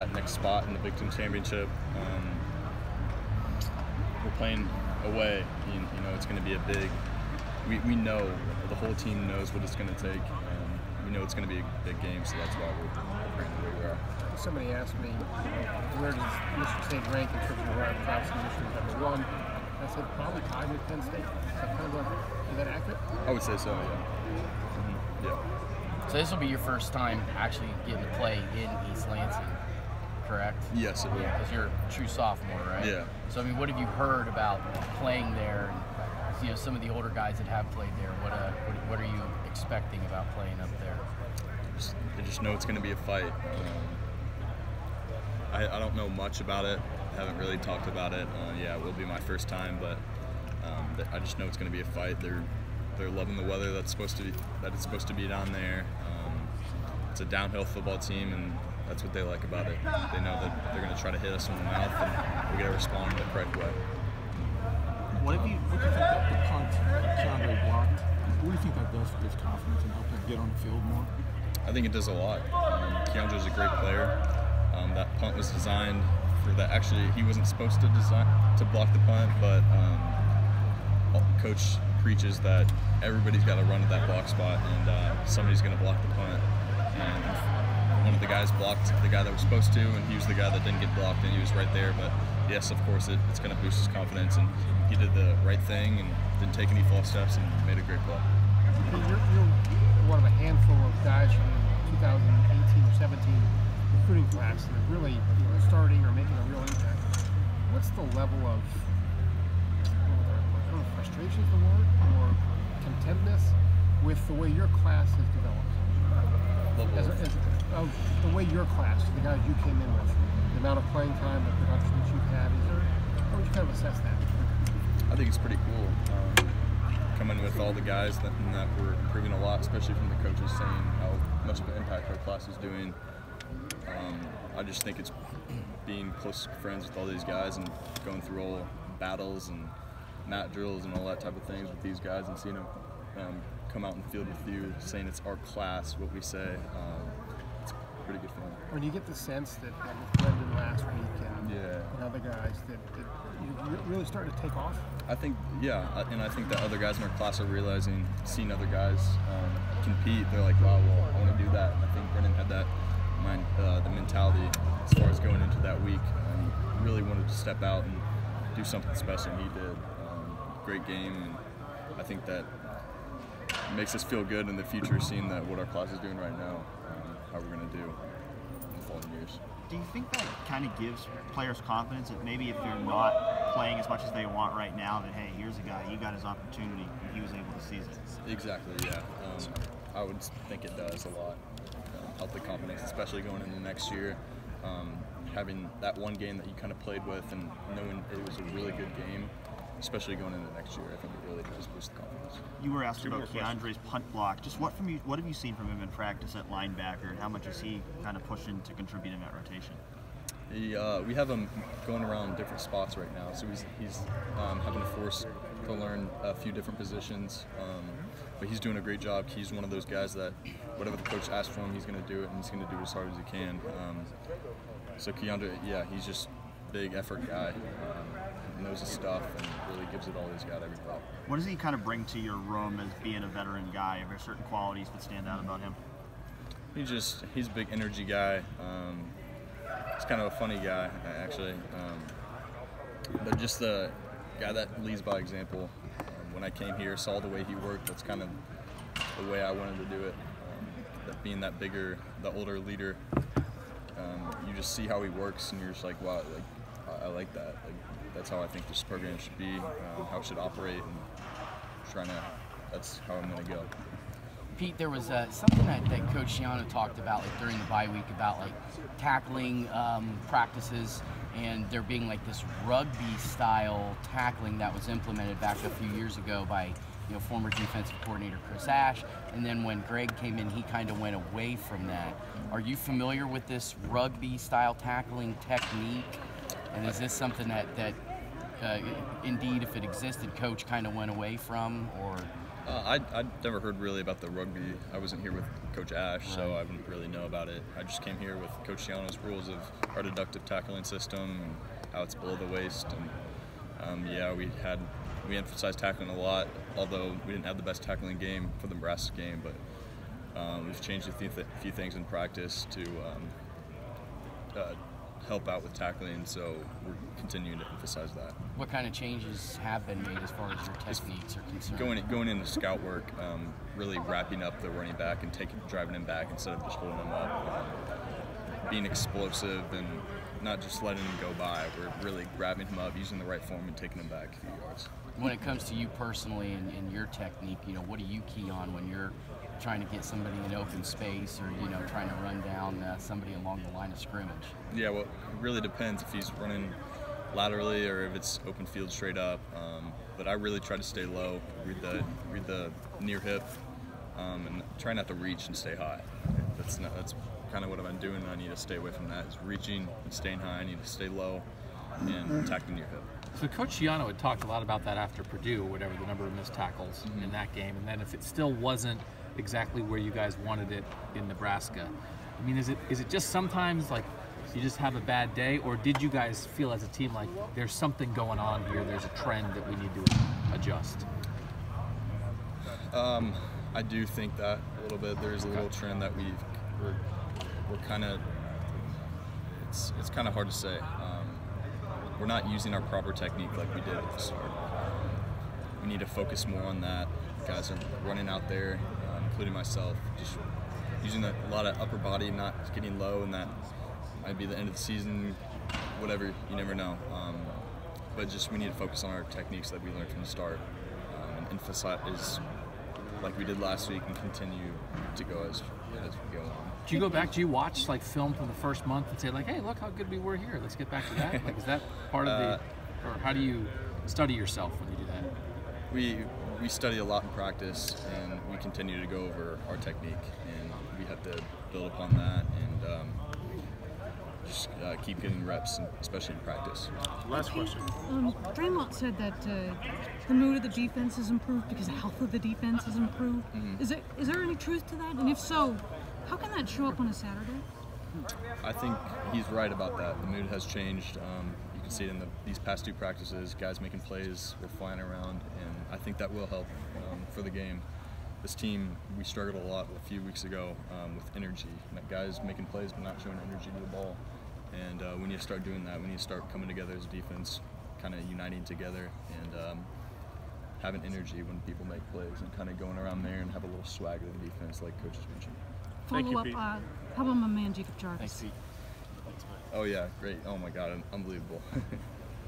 That next spot in the Big Ten Championship. We're playing away. You know, it's going to be a big. We know, the whole team knows what it's going to take. We know it's going to be a big game, so that's why we're playing the way we are. Somebody asked me, where does Michigan State rank in terms of where I'm classing Michigan #1? I said probably tied with Penn State. Is that kind of is that accurate? I would say so, yeah. Yeah. So this will be your first time actually getting to play in East Lansing, correct? Yes, it will. Because you're a true sophomore, right? Yeah. So I mean, what have you heard about playing there? And, you know, some of the older guys that have played there. What are you expecting about playing up there? I just know it's going to be a fight. I don't know much about it. I haven't really talked about it. Yeah, it will be my first time, but I just know it's going to be a fight. They're loving the weather it's supposed to be down there. It's a downhill football team, and that's what they like about it. They know that they're going to try to hit us in the mouth, and we got to respond in the correct way. What do you think that the punt Keandre blocked? What do you think that does for his confidence and help him get on the field more? I think it does a lot. Keandre's a great player. That punt was designed for that. Actually, he wasn't supposed to block the punt, but coach preaches that everybody's got to run to that block spot, and somebody's going to block the punt. And one of the guys blocked the guy that was supposed to, and he was the guy that didn't get blocked, and he was right there. But yes, of course, it's going to boost his confidence, and he did the right thing and didn't take any false steps and made a great play. You're one of a handful of guys from 2018 or 17 recruiting class that are really starting or making a real impact. What's the level of, I don't know if frustration is the word, or contentness with the way your class has developed? Of the way your class, the guys you came in with, the amount of playing time, the production that you've had, how would you kind of assess that? I think it's pretty cool. Coming with all the guys that were improving a lot, especially from the coaches saying how much of an impact our class is doing. I just think it's being close friends with all these guys and going through all battles and mat drills and all that type of things with these guys, and seeing them come out in the field with you, saying it's our class, what we say. It's pretty good feeling. When you get the sense that with Brendan last week and other guys that you're really starting to take off? I think, yeah, and I think that other guys in our class are realizing, seeing other guys compete, they're like, wow, well, I want to do that. And I think Brendan had that the mentality as far as going into that week. He really wanted to step out and do something special, and he did. Great game, and I think that makes us feel good in the future, seeing that what our class is doing right now, how we're going to do in the following years. Do you think that kind of gives players confidence that maybe if they're not playing as much as they want right now, that hey, here's a guy, he got his opportunity and he was able to seize it? Exactly, yeah. I would think it does a lot. Help the confidence, especially going into next year. Having that one game that you kind of played with and knowing it was a really good game, especially going into next year, I think it really does boost the confidence. You were asked about Keandre's punt block. Just what have you seen from him in practice at linebacker, and how much is he kind of pushing to contribute in that rotation? We have him going around different spots right now, so he's having to force to learn a few different positions, but he's doing a great job. He's one of those guys that whatever the coach asks for him, he's going to do it, and he's going to do it as hard as he can. So Keandre, yeah, he's just a big effort guy, knows his stuff, and really gives it all he's got every play. What does he kind of bring to your room as being a veteran guy? Are there certain qualities that stand out about him? He's a big energy guy. He's kind of a funny guy, actually, but just the guy that leads by example. When I came here, saw the way he worked. That's kind of the way I wanted to do it. That being that bigger, the older leader, you just see how he works, and you're just like, wow, like I like that. Like, that's how I think this program should be, how it should operate, and that's how I'm going to go. Pete, there was something that Coach Shiano talked about during the bye week about tackling practices, and there being this rugby-style tackling that was implemented back a few years ago by former defensive coordinator Chris Ash, and then when Greg came in, he kind of went away from that. Are you familiar with this rugby-style tackling technique? And is this something that indeed, if it existed, Coach kind of went away from, or I'd never heard really about the rugby. I wasn't here with Coach Ash, so I wouldn't really know about it. I just came here with Coach Shiano's rules of our deductive tackling system and how it's below the waist. And yeah, we emphasized tackling a lot, although we didn't have the best tackling game for the Nebraska game, but we've changed a few things in practice to help out with tackling, so we're continuing to emphasize that. What kind of changes have been made as far as your techniques are concerned? Going into scout work, really wrapping up the running back and driving him back instead of just holding him up. Being explosive and not just letting him go by. We're really grabbing him up, using the right form, and taking him back a few yards. When it comes to you personally and your technique, what do you key on when you're trying to get somebody in open space or, trying to run down somebody along the line of scrimmage? Yeah, well, it really depends if he's running laterally or if it's open field straight up. But I really try to stay low, read the near hip, and try not to reach and stay high. That's kind of what I've been doing. I need to stay away from that. Is reaching and staying high. I need to stay low and attack the near hip. So Coach Shiano had talked a lot about that after Purdue, whatever the number of missed tackles in that game, and then if it still wasn't exactly where you guys wanted it in Nebraska, I mean, is it just sometimes like you just have a bad day, or did you guys feel as a team like there's something going on here, there's a trend that we need to adjust? I do think that a little bit. There's a little trend that we're kind of, it's kind of hard to say. We're not using our proper technique like we did at the start. We need to focus more on that. Guys are running out there, including myself, just using a lot of upper body, not getting low, and that might be the end of the season, whatever, you never know. But just we need to focus on our techniques that we learned from the start and emphasize like we did last week and continue to go as we go on. Do you go back, do you watch like film from the first month and say like, hey, look how good we were here, let's get back to that? Like, is that part of the, or how do you study yourself when you do that? We study a lot in practice, and we continue to go over our technique, and we have to build upon that and just keep getting reps, especially in practice. Last question. Draymond said that the mood of the defense has improved because the health of the defense has improved. Mm-hmm. Is there any truth to that? And if so, how can that show up on a Saturday? I think he's right about that. The mood has changed. You can see it in these past two practices. Guys making plays, we're flying around, and I think that will help for the game. This team, we struggled a lot a few weeks ago with energy. Guys making plays but not showing energy to the ball. And we need to start doing that. We need to start coming together as a defense, kind of uniting together and having energy when people make plays and kind of going around there and have a little swag in the defense like Coach has mentioned. Follow up, how about my man Jacob Jarvis? Thanks, Pete. Oh yeah, great. Oh my God, unbelievable.